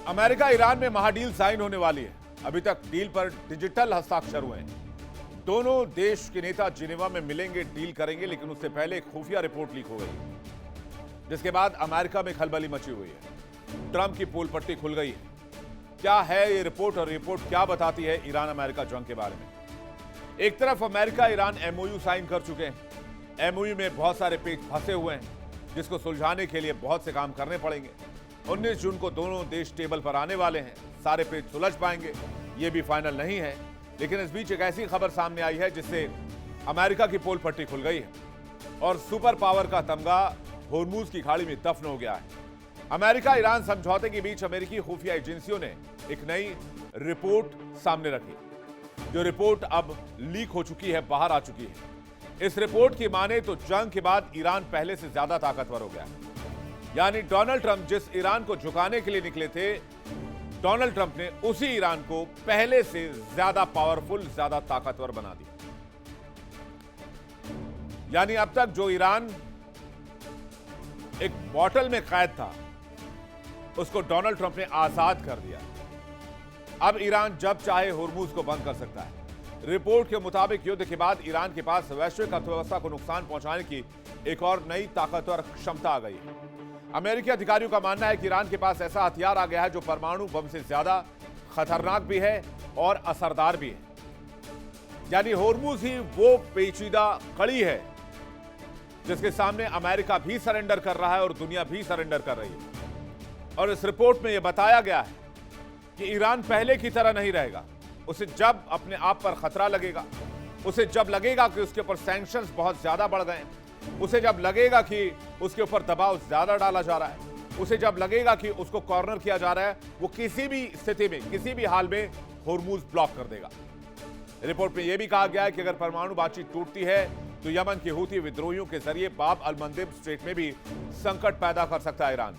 America Iran में महाडील sign होने वाली है। अभी तक डील पर डिजिटल हस्ताक्षर हुए हैं। दोनों देश के नेता जिनेवा में मिलेंगे, डील करेंगे, लेकिन उससे पहले एक खुफिया रिपोर्ट लीक हो गई, जिसके बाद अमेरिका में खलबली मची हुई है। ट्रंप की पोल पट्टी खुल गई है। क्या है ये रिपोर्ट और रिपोर्ट क्या बताती है ईरान अमेरिका जंग के बारे में? एक तरफ अमेरिका ईरान एमओयू साइन कर चुके हैं। एमओयू में बहुत सारे पेच फंसे हुए हैं, जिसको सुलझाने के लिए बहुत से काम करने पड़ेंगे। 19 जून को दोनों देश टेबल पर आने वाले हैं। सारे पेच सुलझ पाएंगे, ये भी फाइनल नहीं है। लेकिन इस बीच एक ऐसी खबर सामने आई है जिससे अमेरिका की पोल पट्टी खुल गई है और सुपर पावर का तमगा होर्मुज की खाड़ी में दफन हो गया है। अमेरिका ईरान समझौते के बीच अमेरिकी खुफिया एजेंसियों ने एक नई रिपोर्ट सामने रखी, जो रिपोर्ट अब लीक हो चुकी है, बाहर आ चुकी है। इस रिपोर्ट की माने तो जंग के बाद ईरान पहले से ज्यादा ताकतवर हो गया है। यानी डोनाल्ड ट्रंप जिस ईरान को झुकाने के लिए निकले थे, डोनाल्ड ट्रंप ने उसी ईरान को पहले से ज्यादा पावरफुल, ज्यादा ताकतवर बना दिया। यानी अब तक जो ईरान एक बॉटल में कैद था, उसको डोनाल्ड ट्रंप ने आजाद कर दिया। अब ईरान जब चाहे होर्मुज को बंद कर सकता है। रिपोर्ट के मुताबिक युद्ध के बाद ईरान के पास वैश्विक अर्थव्यवस्था को नुकसान पहुंचाने की एक और नई ताकतवर क्षमता आ गई है। अमेरिकी अधिकारियों का मानना है कि ईरान के पास ऐसा हथियार आ गया है जो परमाणु बम से ज्यादा खतरनाक भी है और असरदार भी है। यानी होर्मुज ही वो पेचीदा कड़ी है जिसके सामने अमेरिका भी सरेंडर कर रहा है और दुनिया भी सरेंडर कर रही है। और इस रिपोर्ट में यह बताया गया है कि ईरान पहले की तरह नहीं रहेगा। उसे जब अपने आप पर खतरा लगेगा, उसे जब लगेगा कि उसके ऊपर सैंक्शंस बहुत ज्यादा बढ़ गए, उसे जब लगेगा कि उसके ऊपर दबाव ज्यादा डाला जा रहा है, उसे जब लगेगा कि उसको कॉर्नर किया जा रहा है, वो किसी भी स्थिति में, किसी भी हाल में होर्मुज ब्लॉक कर देगा। रिपोर्ट में यह भी कहा गया है कि अगर परमाणु बातचीत टूटती है तो यमन के हूती विद्रोहियों के जरिए बाब अल मंदेब स्ट्रेट में भी संकट पैदा कर सकता है ईरान,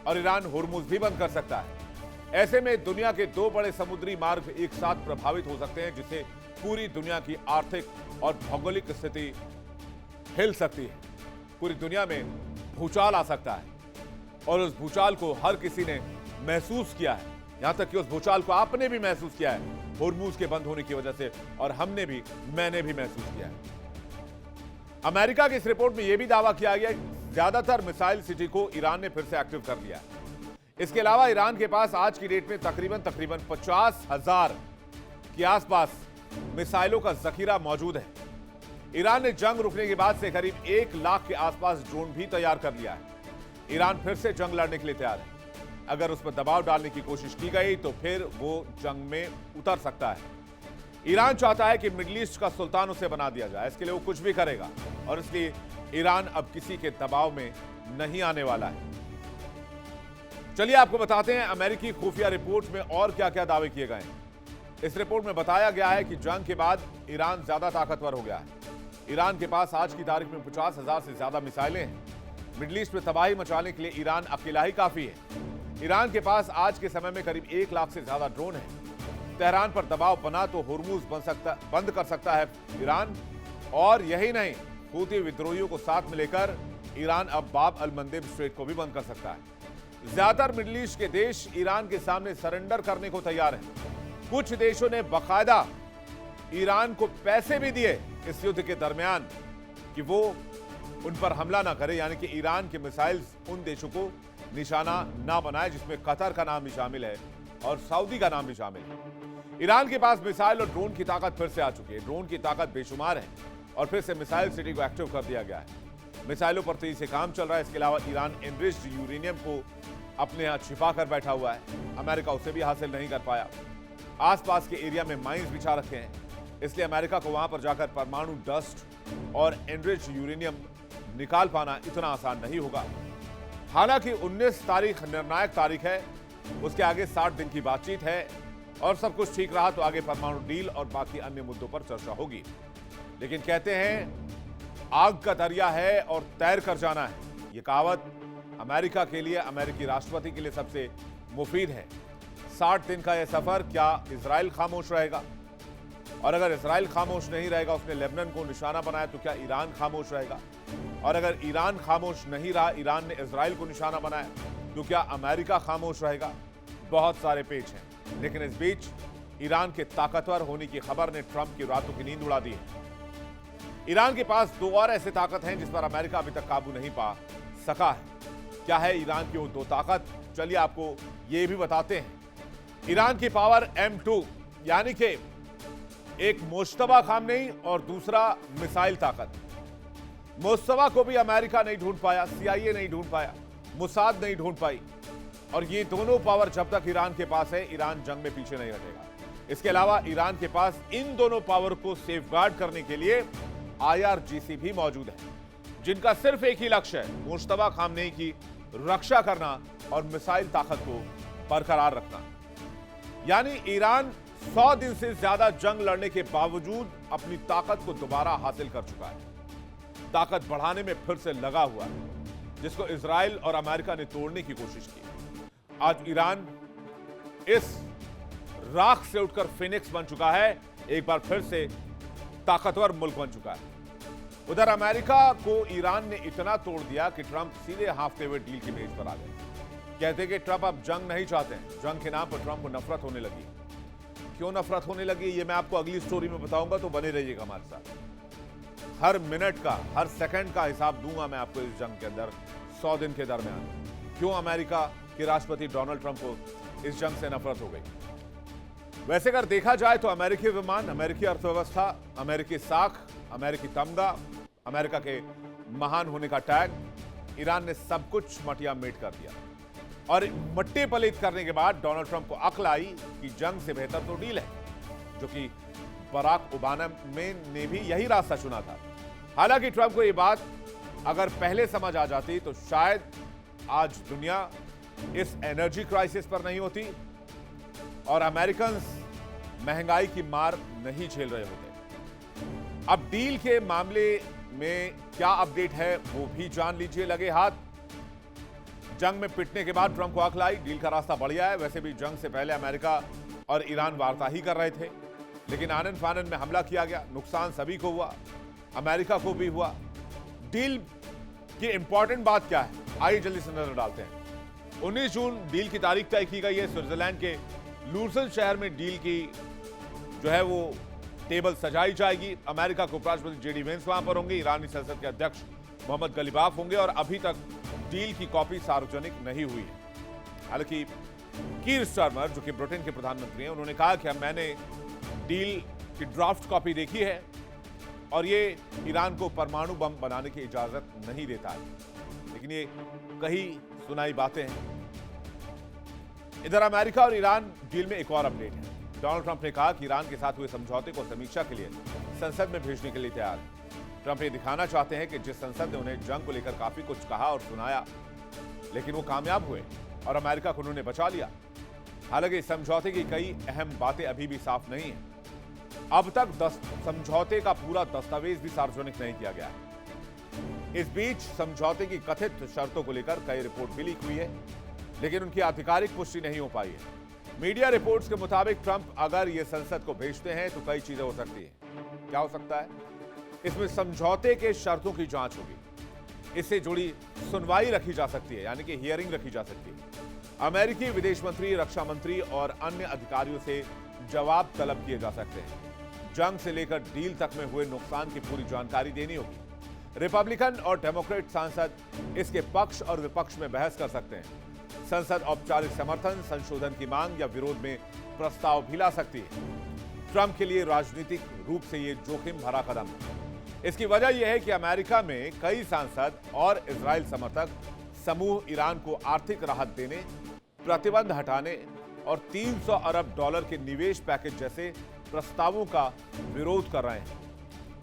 और ईरान होर्मुज भी बंद कर सकता है। ऐसे में दुनिया के दो बड़े समुद्री मार्ग एक साथ प्रभावित हो सकते हैं, जिससे पूरी दुनिया की आर्थिक और भौगोलिक स्थिति हिल सकती है। पूरी दुनिया में भूचाल आ सकता है और उस भूचाल को हर किसी ने महसूस किया है। यहां तक कि उस भूचाल को आपने भी महसूस किया है होर्मुज के बंद होने की वजह से, और मैंने भी महसूस किया है। अमेरिका की इस रिपोर्ट में यह भी दावा किया गया कि ज्यादातर मिसाइल सिटी को ईरान ने फिर से एक्टिव कर लिया है। इसके अलावा ईरान के पास आज की डेट में तकरीबन 50,000 के आसपास मिसाइलों का जखीरा मौजूद है। ईरान ने जंग रुकने के बाद से करीब 1 लाख के आसपास ड्रोन भी तैयार कर लिया है। ईरान फिर से जंग लड़ने के लिए तैयार है। अगर उस पर दबाव डालने की कोशिश की गई तो फिर वो जंग में उतर सकता है। ईरान चाहता है कि मिडिल ईस्ट का सुल्तान उसे बना दिया जाए। इसके लिए वो कुछ भी करेगा, और इसलिए ईरान अब किसी के दबाव में नहीं आने वाला है। चलिए आपको बताते हैं अमेरिकी खुफिया रिपोर्ट में और क्या क्या दावे किए गए हैं। इस रिपोर्ट में बताया गया है कि जंग के बाद ईरान ज्यादा ताकतवर हो गया है। ईरान के पास आज की तारीख में 50,000 से ज्यादा मिसाइलें हैं। मिडिल ईस्ट में तबाही मचाने के लिए ईरान अकेला ही काफी है। ईरान के पास आज के समय में करीब 1 लाख से ज्यादा ड्रोन है। तेहरान पर दबाव बना तो होर्मुज बंद कर सकता है ईरान, और यही नहीं, हूती विद्रोहियों को साथ में लेकर ईरान अब बाब अल मंदेब स्ट्रेट को भी बंद कर सकता है। ज्यादातर मिडिल ईस्ट के देश ईरान के सामने सरेंडर करने को तैयार हैं। कुछ देशों ने बाकायदा ईरान को पैसे भी दिए इस युद्ध के दरमियान कि वो उन पर हमला ना करे, यानी कि ईरान के मिसाइल्स उन देशों को निशाना ना बनाए, जिसमें कतर का नाम भी शामिल है और सऊदी का नाम भी शामिल है। ईरान के पास मिसाइल और ड्रोन की ताकत फिर से आ चुकी है। ड्रोन की ताकत बेशुमार है और फिर से मिसाइल सिटी को एक्टिव कर दिया गया है। मिसाइलों पर तेजी से काम चल रहा है। इसके अलावा ईरान एनरिच्ड यूरेनियम को अपने यहां छिपा कर बैठा हुआ है। अमेरिका उसे भी हासिल नहीं कर पाया। आसपास के एरिया में माइंस बिछा रखे हैं, इसलिए अमेरिका को वहां पर जाकर परमाणु डस्ट और एनरिच्ड यूरेनियम निकाल पाना इतना आसान नहीं होगा। हालांकि 19 तारीख निर्णायक तारीख है, उसके आगे 60 दिन की बातचीत है, और सब कुछ ठीक रहा तो आगे परमाणु डील और बाकी अन्य मुद्दों पर चर्चा होगी। लेकिन कहते हैं आग का दरिया है और तैर कर जाना है। यह कहावत अमेरिका के लिए, अमेरिकी राष्ट्रपति के लिए सबसे मुफीद है। 60 दिन का यह सफर, क्या इजराइल खामोश रहेगा? और अगर इजराइल खामोश नहीं रहेगा, उसने लेबनान को निशाना बनाया, तो क्या ईरान खामोश रहेगा? और अगर ईरान खामोश नहीं रहा, ईरान ने इजराइल को निशाना बनाया, तो क्या अमेरिका खामोश रहेगा? बहुत सारे पेच हैं, लेकिन इस बीच ईरान के ताकतवर होने की खबर ने ट्रंप की रातों की नींद उड़ा दी है। ईरान के पास दो और ऐसे ताकत हैं जिस पर अमेरिका अभी तक काबू नहीं पा सका है। क्या है ईरान की वो दो ताकत? चलिए आपको ये भी बताते हैं। ईरान की पावर M2 यानी कि एक मुश्तबा खामनेई और दूसरा मिसाइल ताकत। मुश्तबा को भी अमेरिका नहीं ढूंढ पाया, CIA नहीं ढूंढ पाया, मुसाद नहीं ढूंढ पाई, और ये दोनों पावर जब तक ईरान के पास है, ईरान जंग में पीछे नहीं हटेगा। इसके अलावा ईरान के पास इन दोनों पावर को सेफगार्ड करने के लिए IRGC भी मौजूद है, जिनका सिर्फ एक ही लक्ष्य है, मुश्तबा खामनेई की रक्षा करना और मिसाइल ताकत को बरकरार रखना। यानी ईरान 100 दिन से ज्यादा जंग लड़ने के बावजूद अपनी ताकत को दोबारा हासिल कर चुका है, ताकत बढ़ाने में फिर से लगा हुआ है, जिसको इजराइल और अमेरिका ने तोड़ने की कोशिश की। आज ईरान इस राख से उठकर फिनिक्स बन चुका है, एक बार फिर से ताकतवर मुल्क बन चुका है। उधर अमेरिका को ईरान ने इतना तोड़ दिया कि ट्रंप सीधे हाफते हुए डील की मेज पर आ गए। कहते कि ट्रंप अब जंग नहीं चाहते हैं, जंग के नाम पर ट्रंप को नफरत होने लगी। क्यों नफरत होने लगी ये मैं आपको अगली स्टोरी में बताऊंगा, तो बने रहिएगा हमारे साथ। हर मिनट का, हर सेकंड का हिसाब दूंगा मैं आपको इस जंग के अंदर, 100 दिन के दरमियान क्यों अमेरिका के राष्ट्रपति डोनाल्ड ट्रंप को इस जंग से नफरत हो गई। वैसे अगर देखा जाए तो अमेरिकी विमान, अमेरिकी अर्थव्यवस्था, अमेरिकी साख, अमेरिकी तमगा, अमेरिका के महान होने का टैग, ईरान ने सब कुछ मटिया मेट कर दिया। और मट्टी पलीत करने के बाद डोनाल्ड ट्रंप को अक्ल आई कि जंग से बेहतर तो डील है, जो कि बराक ओबामा ने भी यही रास्ता चुना था। हालांकि ट्रंप को यह बात अगर पहले समझ आ जाती तो शायद आज दुनिया इस एनर्जी क्राइसिस पर नहीं होती और अमेरिकन महंगाई की मार नहीं झेल रहे होते। अब डील के मामले में क्या अपडेट है वो भी जान लीजिए लगे हाथ। जंग में पिटने के बाद ट्रंप को अक्ल आई, डील का रास्ता बढ़िया है। वैसे भी जंग से पहले अमेरिका और ईरान वार्ता ही कर रहे थे, लेकिन आनन फानन में हमला किया गया, नुकसान सभी को हुआ, अमेरिका को भी हुआ। डील की इंपॉर्टेंट बात क्या है, आइए जल्दी से नजर डालते हैं। 19 जून डील की तारीख तय की गई है। स्विट्जरलैंड के लूसन शहर में डील की जो है वो टेबल सजाई जाएगी। अमेरिका के उपराष्ट्रपति जेडी वेंस वहां पर होंगे, ईरानी संसद के अध्यक्ष मोहम्मद गलीबाफ होंगे, और अभी तक डील की कॉपी सार्वजनिक नहीं हुई है। हालांकि कीर स्टारमर, जो कि ब्रिटेन के प्रधानमंत्री हैं, उन्होंने कहा कि मैंने डील की ड्राफ्ट कॉपी देखी है और ये ईरान को परमाणु बम बनाने की इजाजत नहीं देता है। लेकिन ये कही सुनाई बातें हैं। इधर अमेरिका और ईरान डील में एक और अपडेट है। डोनाल्ड ट्रंप ने कहा कि ईरान के साथ हुए समझौते को समीक्षा के लिए संसद में भेजने के लिए तैयार है। ट्रंप ये दिखाना चाहते हैं कि जिस संसद ने उन्हें जंग को लेकर काफी कुछ कहा और सुनाया, लेकिन वो कामयाब हुए और अमेरिका को उन्होंने बचा लिया। हालांकि इस समझौते की कई अहम बातें अभी भी साफ नहीं है। अब तक समझौते का पूरा दस्तावेज भी सार्वजनिक नहीं किया गया है। इस बीच समझौते की कथित शर्तों को लेकर कई रिपोर्ट भी लीक हुई है, लेकिन उनकी आधिकारिक पुष्टि नहीं हो पाई है। मीडिया रिपोर्ट्स के मुताबिक ट्रंप अगर ये संसद को भेजते हैं तो कई चीजें हो सकती हैं। क्या हो सकता है? इसमें समझौते के शर्तों की जांच होगी, इससे जुड़ी सुनवाई रखी जा सकती है, यानी कि हियरिंग रखी जा सकती है। अमेरिकी विदेश मंत्री, रक्षा मंत्री और अन्य अधिकारियों से जवाब तलब किए जा सकते हैं। जंग से लेकर डील तक में हुए नुकसान की पूरी जानकारी देनी होगी। रिपब्लिकन और डेमोक्रेट सांसद इसके पक्ष और विपक्ष में बहस कर सकते हैं। संसद औपचारिक समर्थन, संशोधन की मांग या विरोध में प्रस्ताव भी ला सकती है। ट्रंप के लिए राजनीतिक रूप से यह जोखिम भरा कदम है। इसकी वजह यह है कि अमेरिका में कई सांसद और इजराइल समर्थक समूह ईरान को आर्थिक राहत देने, प्रतिबंध हटाने और $300 अरब के निवेश पैकेज जैसे प्रस्तावों का विरोध कर रहे हैं।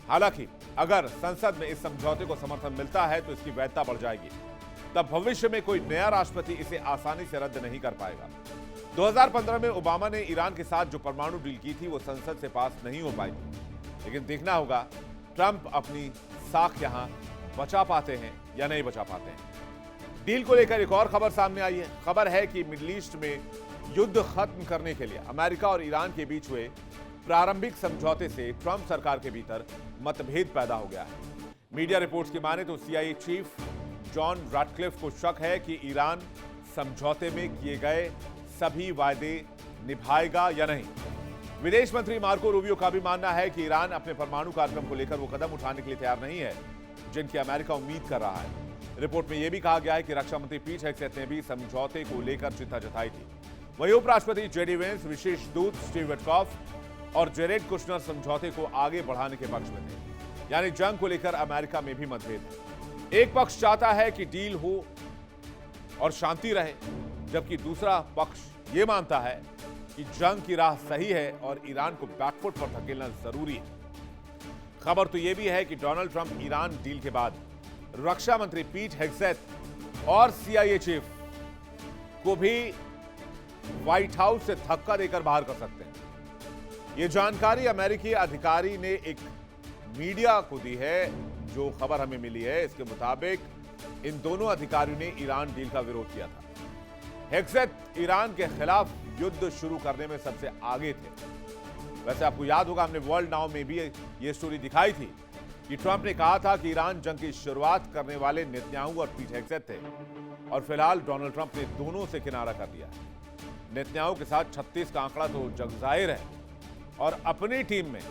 हालांकि अगर संसद में इस समझौते को समर्थन मिलता है तो इसकी वैधता बढ़ जाएगी। तब भविष्य में कोई नया राष्ट्रपति इसे आसानी से रद्द नहीं कर पाएगा। 2015 में ओबामा ने ईरान के साथ जो परमाणु डील की थी वो संसद से पास नहीं हो पाई, लेकिन देखना होगा ट्रंप अपनी साख यहां बचा पाते हैं या नहीं बचा पाते हैं। डील को लेकर एक और खबर सामने आई है। खबर है कि मिडिल ईस्ट में युद्ध खत्म करने के लिए अमेरिका और ईरान के बीच हुए प्रारंभिक समझौते से ट्रंप सरकार के भीतर मतभेद पैदा हो गया है। मीडिया रिपोर्ट्स की माने तो CIA चीफ जॉन रैटक्लिफ को शक है कि ईरान समझौते में किए गए सभी वायदे निभाएगा या नहीं। विदेश मंत्री मार्को रूबियो का भी मानना है कि ईरान अपने परमाणु कार्यक्रम को लेकर वो कदम उठाने के लिए तैयार नहीं है जिनकी अमेरिका उम्मीद कर रहा है। रिपोर्ट में यह भी कहा गया है कि रक्षा मंत्री पीट हेग्सेथ ने भी समझौते को लेकर चिंता जताई थी। वहीं उपराष्ट्रपति जेडी वेंस, विशेष दूत स्टीव विटकॉफ और जेरेड कुशनर समझौते को आगे बढ़ाने के पक्ष में थे। यानी जंग को लेकर अमेरिका में भी मतभेद है। एक पक्ष चाहता है कि डील हो और शांति रहे, जबकि दूसरा पक्ष यह मानता है कि जंग की राह सही है और ईरान को बैकफुट पर धकेलना जरूरी है। खबर तो यह भी है कि डोनाल्ड ट्रंप ईरान डील के बाद रक्षा मंत्री पीट हेग्सेथ और CIA चीफ को भी व्हाइट हाउस से धक्का देकर बाहर कर सकते हैं। यह जानकारी अमेरिकी अधिकारी ने एक मीडिया को दी है। जो खबर हमें मिली है इसके मुताबिक इन दोनों अधिकारियों ने ईरान डील का विरोध किया था। हेग्सेथ ईरान के खिलाफ युद्ध शुरू करने में सबसे आगे थे। वैसे आपको याद होगा, हमने वर्ल्ड नाउ में भी यह स्टोरी दिखाई थी कि ट्रंप ने कहा था कि ईरान जंग की शुरुआत करने वाले नेतन्याहू और पीट हेग्सेथ थे, और फिलहाल डोनाल्ड ट्रंप ने दोनों से किनारा कर दिया। नेतन्याहू के साथ 36 का आंकड़ा तो जग जाहिर है, और अपनी टीम में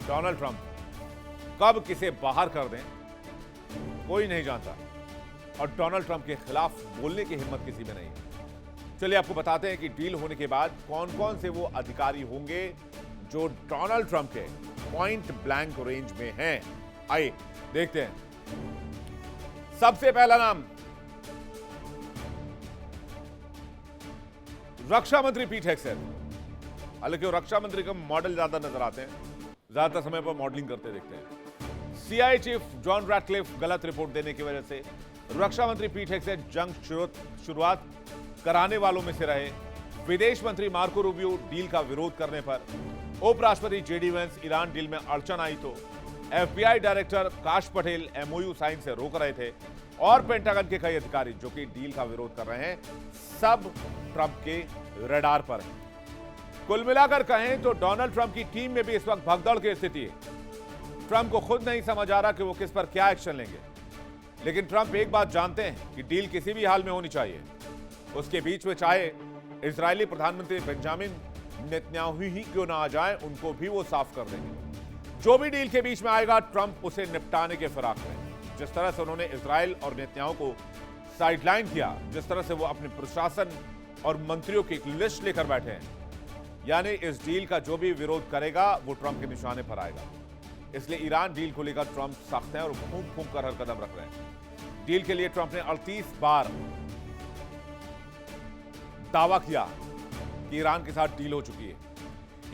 डोनाल्ड ट्रंप कब किसे बाहर कर दें कोई नहीं जानता, और डोनाल्ड ट्रंप के खिलाफ बोलने की हिम्मत किसी में नहीं है। चलिए आपको बताते हैं कि डील होने के बाद कौन कौन से वो अधिकारी होंगे जो डोनाल्ड ट्रंप के पॉइंट ब्लैंक रेंज में हैं। आइए देखते हैं। सबसे पहला नाम रक्षा मंत्री पीट हेग्सेथ। हालांकि वो रक्षा मंत्री का मॉडल ज्यादा नजर आते हैं, ज्यादातर समय पर मॉडलिंग करते दिखते हैं। CIA चीफ जॉन रैटक्लिफ गलत रिपोर्ट देने की वजह से रक्षा मंत्री पीट हेग्सेथ जंग शुरुआत कराने वालों में से रहे। विदेश मंत्री मार्को रूबियो डील का विरोध करने पर, उपराष्ट्रपति जेडी वेंस ईरान डील में अड़चन आई तो FBI डायरेक्टर काश पटेल MOU साइन से रोक रहे थे, और पेंटागन के कई अधिकारी जो कि डील का विरोध कर रहे हैं, सब ट्रंप के रडार पर हैं। कुल मिलाकर कहें तो डोनाल्ड ट्रंप की टीम में भी इस वक्त भगदड़ की स्थिति है। ट्रंप को खुद नहीं समझ आ रहा कि वो किस पर क्या एक्शन लेंगे, लेकिन ट्रंप एक बात जानते हैं कि डील किसी भी हाल में होनी चाहिए। उसके बीच में चाहे इजरायली प्रधानमंत्री बेंजामिन नेतन्याहू ही क्यों ना आ जाए, उनको भी वो साफ कर देंगे। जो भी डील के बीच में आएगा, ट्रंप उसे निपटाने के फिराक में। जिस तरह से उन्होंने इजरायल और नेतन्याहू को साइडलाइन किया, जिस तरह से वो अपने प्रशासन और मंत्रियों की एक लिस्ट लेकर बैठे हैं, यानी इस डील का जो भी विरोध करेगा वो ट्रंप के निशाने पर आएगा। इसलिए ईरान डील को लेकर ट्रंप सख्त है और फूंक फूंक कर हर कदम रख रहे हैं। डील के लिए ट्रंप ने 38 बार दावा किया कि ईरान के साथ डील हो चुकी है।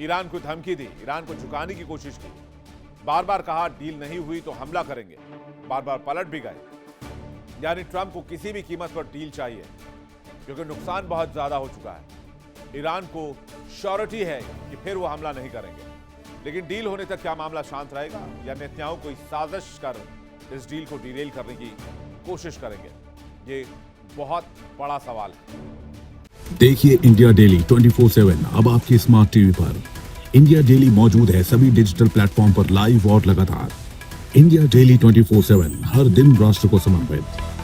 ईरान को धमकी दी, ईरान को झुकाने की कोशिश की, बार बार कहा डील नहीं हुई तो हमला करेंगे, बार बार पलट भी गए। यानी ट्रंप को किसी भी कीमत पर डील चाहिए, क्योंकि नुकसान बहुत ज्यादा हो चुका है। ईरान को श्योरिटी है कि फिर वो हमला नहीं करेंगे। लेकिन डील होने तक क्या मामला शांत रहेगा, या नेतन्याहू कोई साजिश कर इस डील को डिरेल करने की कोशिश करेंगे? ये बहुत बड़ा सवाल है। देखिए इंडिया डेली 24/7 अब आपके स्मार्ट टीवी पर। इंडिया डेली मौजूद है सभी डिजिटल प्लेटफॉर्म पर लाइव और लगातार। इंडिया डेली 24/7 हर दिन राष्ट्र को समर्पित।